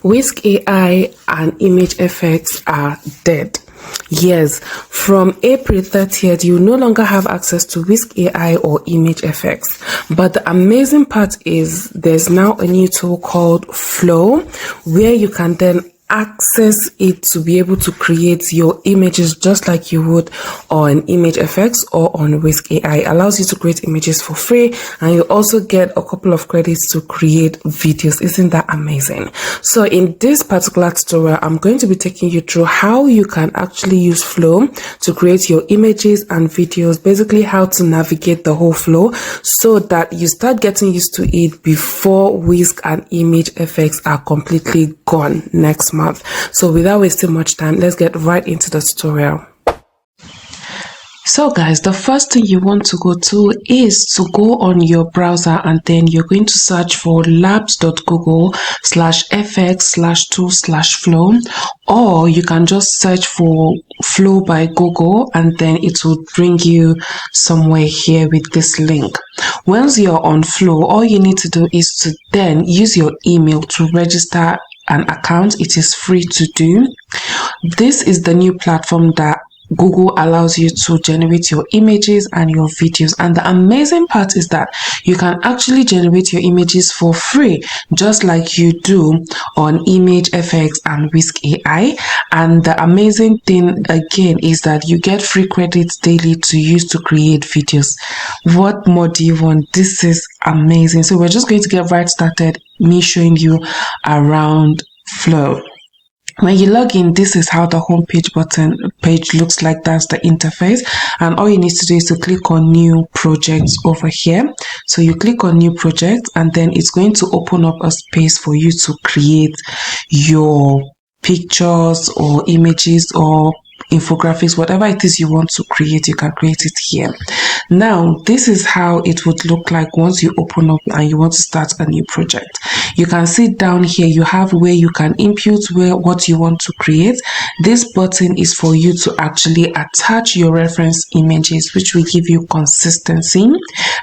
Whisk AI and image effects are dead. Yes, from April 30th, you no longer have access to Whisk AI or image effects. But the amazing part is there's now a new tool called Flow, where you can then access it to be able to create your images just like you would on image effects or on Whisk AI. It allows you to create images for free, and you also get a couple of credits to create videos. Isn't that amazing? So in this particular tutorial, I'm going to be taking you through how you can actually use Flow to create your images and videos, basically how to navigate the whole flow so that you start getting used to it before Whisk and image effects are completely gone next month. So without wasting much time, let's get right into the tutorial. So guys, the first thing you want to go to is to go on your browser, and then you're going to search for labs.google/fx/tool/flow, or you can just search for Flow by Google, and then it will bring you somewhere here with this link. Once you're on Flow, all you need to do is to then use your email to register an account. It is free to do. This is the new platform that Google allows you to generate your images and your videos, and the amazing part is that you can actually generate your images for free just like you do on image effects and Whisk AI. And the amazing thing again is that you get free credits daily to use to create videos. What more do you want? This is amazing. So we're just going to get right started, me showing you around Flow. When you log in, this is how the home page looks like. That's the interface, and all you need to do is to click on new projects over here. So you click on new project, and then it's going to open up a space for you to create your pictures or images or infographics, whatever it is you want to create, you can create it here. Now, this is how it would look like once you open up and you want to start a new project. You can see down here, you have where you can input what you want to create. This button is for you to actually attach your reference images, which will give you consistency.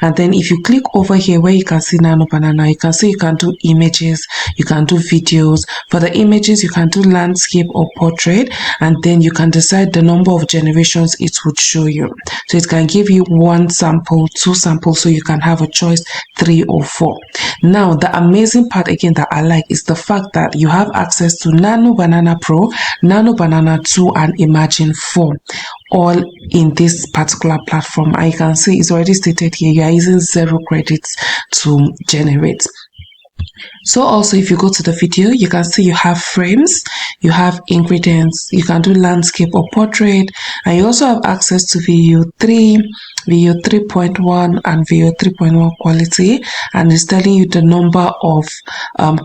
And then if you click over here where you can see Nano Banana, you can see you can do images, you can do videos. For the images, you can do landscape or portrait, and then you can decide the number of generations it would show you. So it can give you 1 sample, 2 samples, so you can have a choice, 3 or 4. Now, the amazing part again that I like is the fact that you have access to Nano Banana Pro, Nano Banana 2, and Imagine 4, all in this particular platform. And you can see it's already stated here you are using 0 credits to generate. So also, if you go to the video, you can see you have frames, you have ingredients, you can do landscape or portrait, and you also have access to VU 3, VU 3.1 and VU 3.1 quality, and it's telling you the number of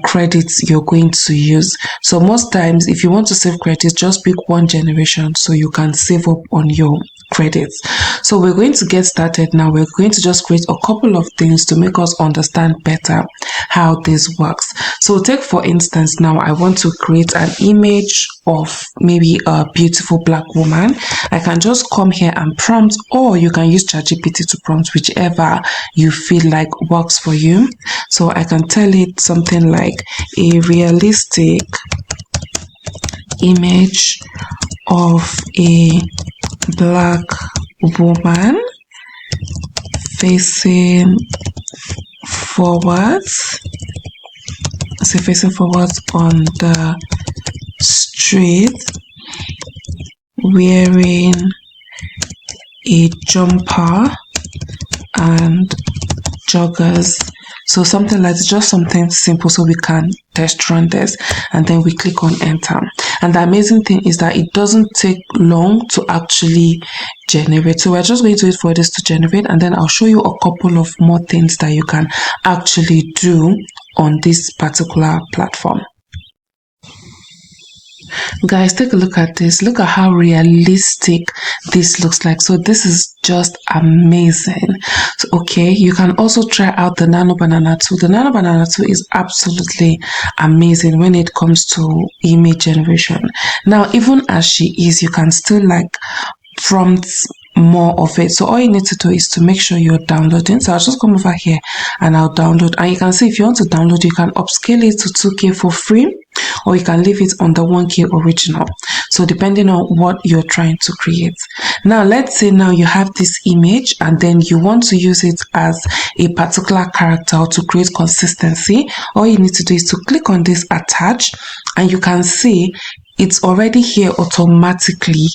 credits you're going to use. So most times, if you want to save credits, just pick 1 generation so you can save up on your credits. So we're going to get started now. We're going to just create a couple of things to make us understand better how this works. So take for instance, now I want to create an image of maybe a beautiful black woman. I can just come here and prompt, or you can use ChatGPT to prompt, whichever you feel like works for you. So I can tell it something like a realistic image of a black woman facing forwards. Facing forwards on the street, wearing a jumper and joggers. So something like just something simple so we can test run this, and then we click on enter. And the amazing thing is that it doesn't take long to actually generate. So we're just going to wait for this to generate, and then I'll show you a couple of more things that you can actually do on this particular platform. Guys, take a look at this. Look at how realistic this looks like. So this is just amazing. So okay, you can also try out the Nano Banana 2. The Nano Banana 2 is absolutely amazing when it comes to image generation. Now, even as she is, you can still like prompt more of it. So all you need to do is to make sure you're downloading. So I'll just come over here and I'll download, and you can see if you want to download, you can upscale it to 2K for free, or you can leave it on the 1K original. So depending on what you're trying to create. Now let's say now you have this image and then you want to use it as a particular character to create consistency. All you need to do is to click on this attach, and you can see it's already here automatically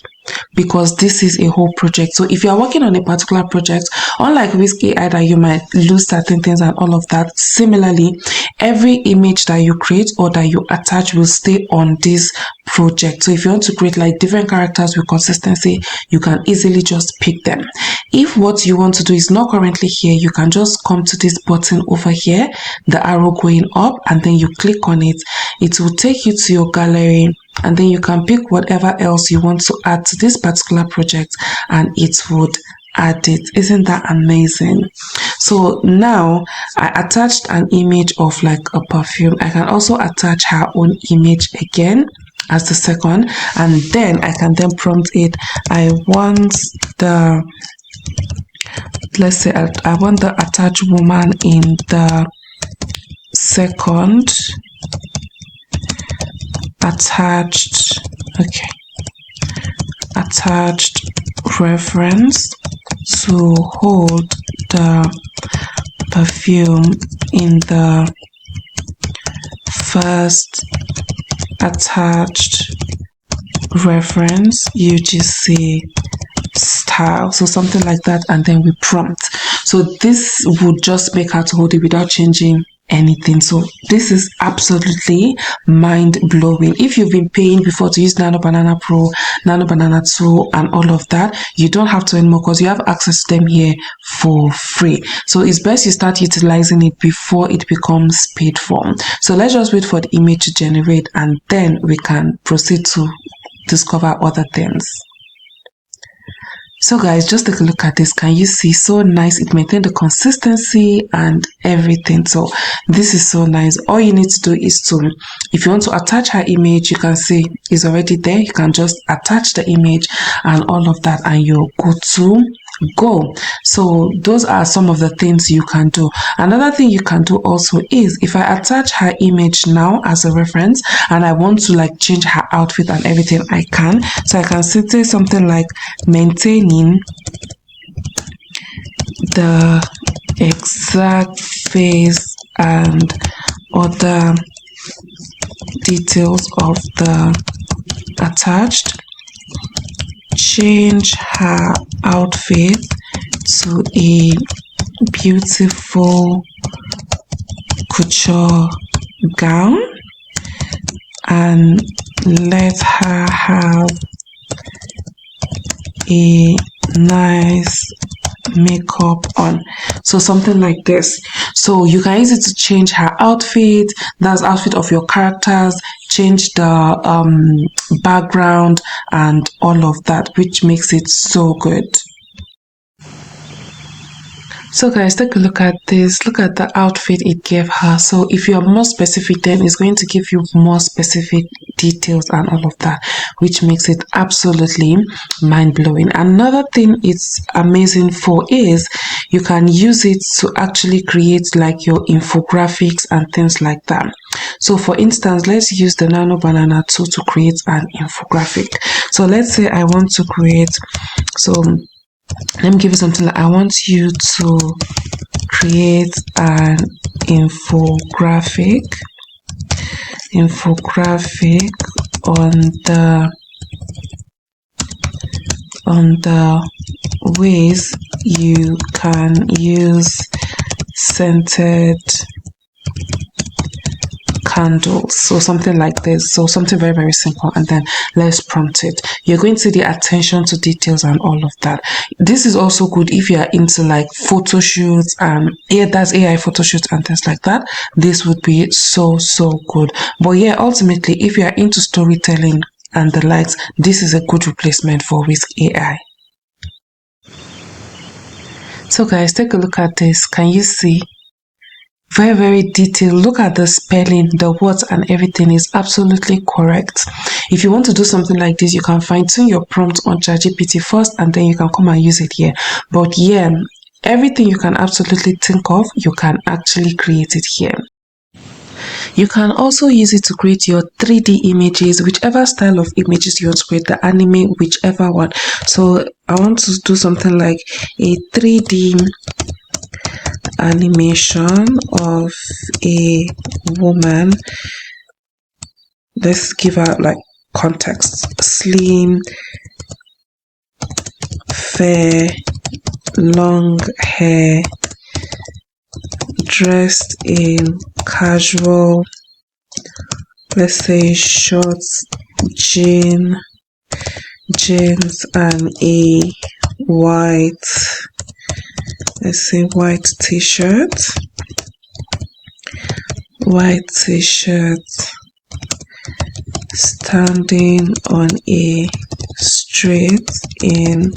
because this is a whole project. So if you are working on a particular project, unlike Whisk AI that you might lose certain things and all of that, similarly, every image that you create or that you attach will stay on this project. So if you want to create like different characters with consistency, you can easily just pick them. If what you want to do is not currently here, you can just come to this button over here, the arrow going up, and then you click on it. It will take you to your gallery, and then you can pick whatever else you want to add to this particular project and it would add it. Isn't that amazing? So now I attached an image of like a perfume. I can also attach her own image again as the second, and then I can then prompt it. I want the, let's say I want the attached woman in the second attached, okay, attached reference to hold the perfume in the first attached reference UGC style. So something like that, and then we prompt. So this would just make her to hold it without changing anything. So this is absolutely mind-blowing. If you've been paying before to use Nano Banana Pro, Nano Banana 2 and all of that, you don't have to anymore because you have access to them here for free. So it's best you start utilizing it before it becomes paid for. So let's just wait for the image to generate and then we can proceed to discover other things. So guys, just take a look at this. Can you see? So nice. It maintained the consistency and everything. So this is so nice. All you need to do is to, if you want to attach her image, you can see it's already there. You can just attach the image and all of that and you're good to go. So those are some of the things you can do. Another thing you can do also is if I attach her image now as a reference and I want to like change her outfit and everything, I can. So I can say something like maintaining the exact face and other details of the attached, change her outfit to a beautiful couture gown and let her have a nice makeup on. So something like this. So you can use it to change her outfit, that's outfit of your characters, change the background and all of that, which makes it so good. So guys, take a look at this. Look at the outfit it gave her. So if you are more specific, then it's going to give you more specific details and all of that, which makes it absolutely mind-blowing. Another thing it's amazing for is you can use it to actually create like your infographics and things like that. So for instance, let's use the Nano Banana 2 to create an infographic. So let's say I want to create, so let me give you something like I want you to create an infographic on the ways you can use scented candles. So something like this. So something very, very simple, and then let's prompt it. You're going to see the attention to details and all of that. This is also good if you are into like photo shoots and that's AI photo shoots and things like that. This would be so good. But yeah, ultimately if you are into storytelling and the likes, this is a good replacement for Whisk AI. So guys, take a look at this. Can you see? Very detailed. Look at the spelling, the words and everything is absolutely correct. If you want to do something like this, you can fine-tune your prompt on ChatGPT first and then you can come and use it here. But yeah, everything you can absolutely think of, you can actually create it here. You can also use it to create your 3D images, whichever style of images you want to create, the anime, whichever one. So I want to do something like a 3D animation of a woman. Let's give her like context: slim, fair, long hair, dressed in casual, let's say shorts, jeans and a white, let's say white t-shirt, standing on a street in,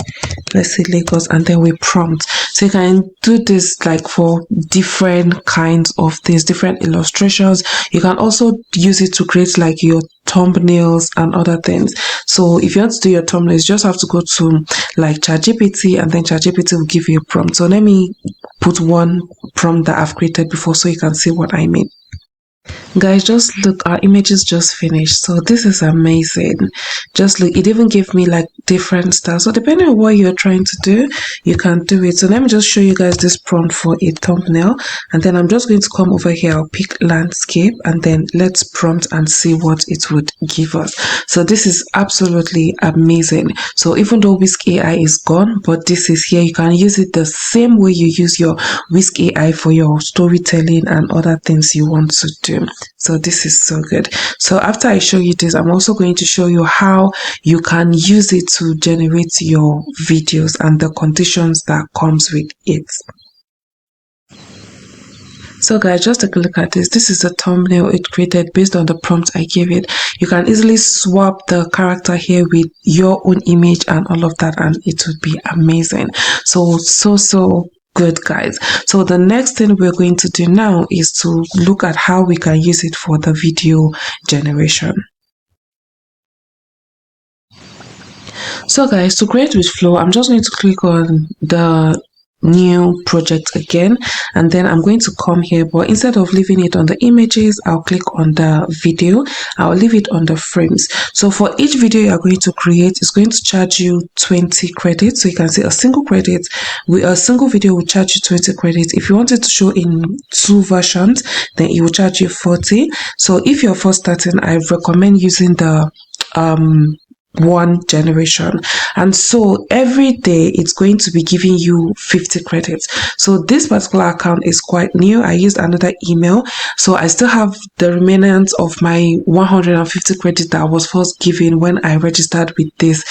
let's say, Lagos, and then we prompt. So you can do this like for different kinds of things, different illustrations. You can also use it to create like your thumbnails and other things. So if you want to do your thumbnails, you just have to go to like ChatGPT, and then ChatGPT will give you a prompt. So let me put one prompt that I've created before so you can see what I mean. Guys, just look, our images just finished. So this is amazing. Just look, it even gave me like different styles. So depending on what you're trying to do, you can do it. So let me just show you guys this prompt for a thumbnail, and then I'm just going to come over here. I'll pick landscape, and then let's prompt and see what it would give us. So this is absolutely amazing. So even though Whisk AI is gone, but this is here. You can use it the same way you use your Whisk AI for your storytelling and other things you want to do. So this is so good. So after I show you this, I'm also going to show you how you can use it to generate your videos and the conditions that comes with it. So guys, just take a look at this. This is a thumbnail it created based on the prompt I gave it. You can easily swap the character here with your own image and all of that, and it would be amazing. So good, guys. So the next thing we're going to do now is to look at how we can use it for the video generation. So guys, to create with Flow, I'm just going to click on the new project again, and then I'm going to come here, but instead of leaving it on the images, I'll click on the video. I'll leave it on the frames. So for each video you are going to create, it's going to charge you 20 credits. So you can see a single credit with a single video will charge you 20 credits. If you want it to show in 2 versions, then it will charge you 40. So if you're first starting, I recommend using the one generation, and so every day it's going to be giving you 50 credits. So this particular account is quite new. I used another email, so I still have the remnants of my 150 credits that I was first given when I registered with this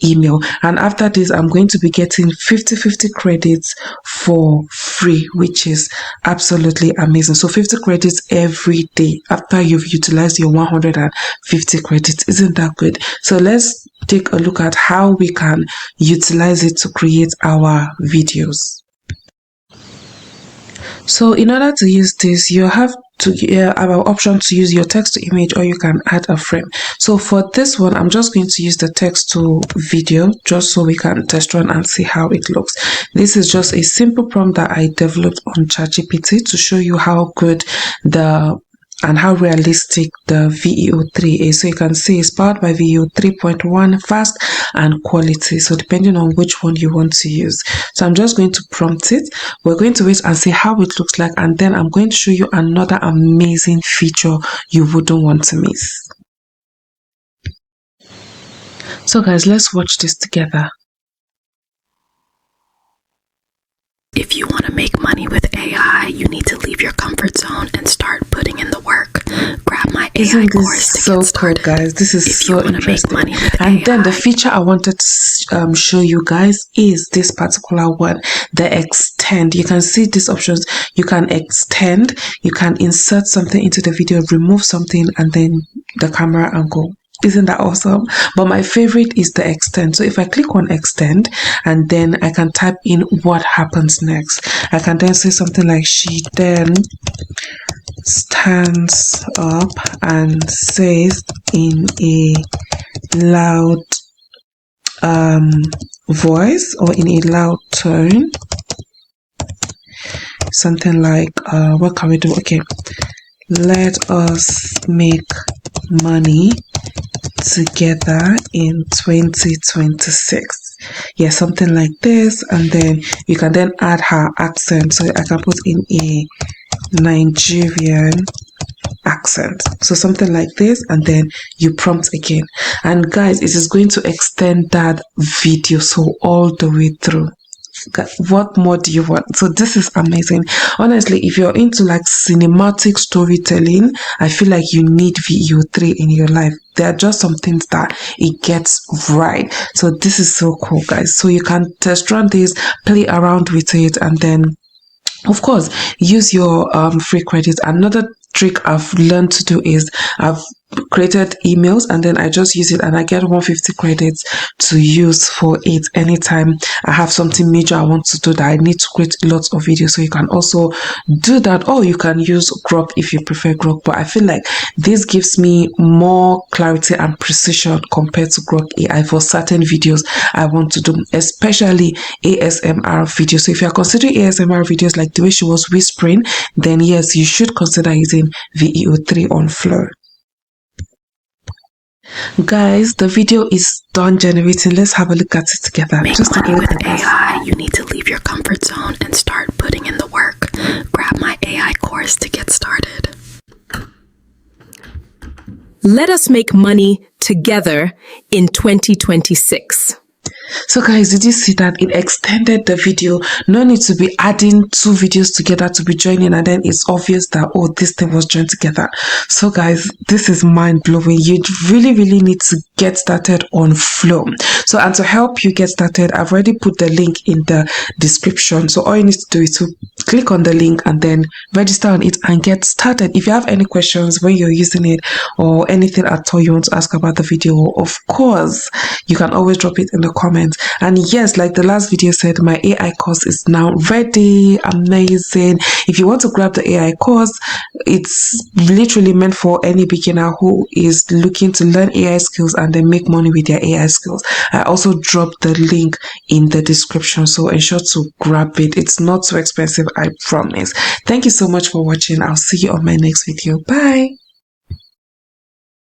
email, and after this I'm going to be getting 50 credits for free, which is absolutely amazing. So 50 credits every day after you've utilized your 150 credits. Isn't that good? So let's take a look at how we can utilize it to create our videos. So in order to use this, you have to have an option to use your text to image, or you can add a frame. So for this one, I'm just going to use the text to video just so we can test run and see how it looks. This is just a simple prompt that I developed on ChatGPT to show you how good and how realistic the VEO3 is. So you can see it's powered by VEO 3.1, fast and quality. So depending on which one you want to use. So I'm just going to prompt it. We're going to wait and see how it looks like, and then I'm going to show you another amazing feature you wouldn't want to miss. So guys, let's watch this together. If you want to make money with AI, you need to leave your comfort zone and start putting in the work. Grab my AI course to get started. Cool, guys? This is so interesting. And then the feature I wanted to show you guys is this particular one, the extend. You can see these options. You can extend, you can insert something into the video, remove something, and then the camera angle. Isn't that awesome? But my favorite is the extend. So if I click on extend, and then I can type in what happens next. I can then say something like, she then stands up and says in a loud voice, or in a loud tone, something like what can we do? Okay, let us make money together in 2026. Yeah, something like this. And then you can then add her accent. So I can put in a Nigerian accent, so something like this, and then you prompt again. And guys, it is going to extend that video so all the way through. What more do you want? So this is amazing. Honestly, if you're into like cinematic storytelling, I feel like you need VEO3 in your life. There are just some things that it gets right. So this is so cool, guys. So you can test run this, play around with it, and then of course use your free credits. Another trick I've learned to do is I've created emails and then I just use it and I get 150 credits to use for it anytime I have something major I want to do that I need to create lots of videos. So you can also do that, or you can use Grok if you prefer Grok, but I feel like this gives me more clarity and precision compared to Grok AI for certain videos I want to do, especially ASMR videos. So if you are considering ASMR videos like the way she was whispering, then yes, you should consider using VEO3 on Flow. Guys, the video is done generating. Let's have a look at it together. Make money with AI, you need to leave your comfort zone and start putting in the work. Grab my AI course to get started. Let us make money together in 2026. So guys, did you see that it extended the video? No need to be adding two videos together to be joining, and then it's obvious that, oh, this thing was joined together. So guys, this is mind-blowing. You really need to get started on Flow. So, and to help you get started, I've already put the link in the description. So all you need to do is to click on the link and then register on it and get started. If you have any questions when you're using it or anything at all you want to ask about the video, of course you can always drop it in the comments. And yes, like the last video said, my AI course is now ready. Amazing. If you want to grab the AI course, it's literally meant for any beginner who is looking to learn AI skills and then make money with their AI skills. I also dropped the link in the description, so ensure to grab it. It's not too expensive, I promise. Thank you so much for watching. I'll see you on my next video. Bye.